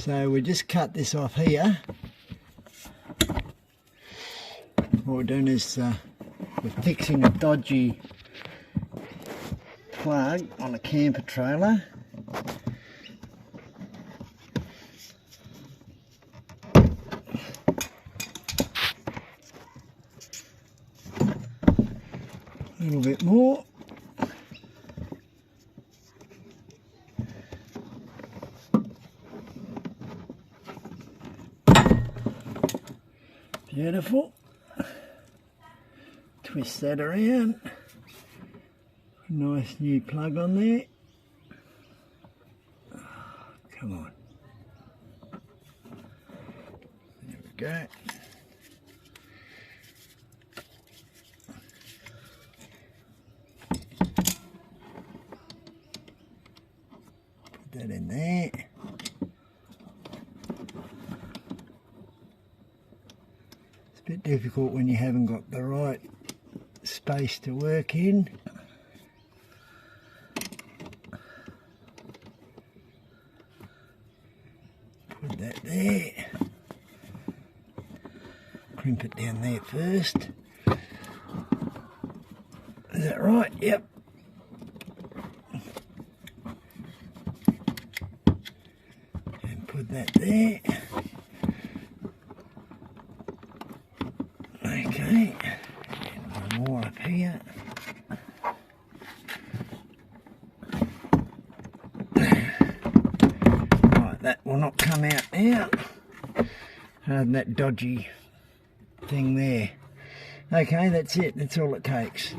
So we just cut this off here. What we're doing is we're fixing a dodgy plug on a camper trailer. A little bit more. Beautiful. Twist that around. Nice new plug on there. Oh, come on. There we go. Put that in there. It's a bit difficult when you haven't got the right space to work in. Put that there. Crimp it down there first. Is that right? Yep. And put that there. Okay. And one more up here. Right, that will not come out now. And that dodgy thing there. Okay, that's it. That's all it takes.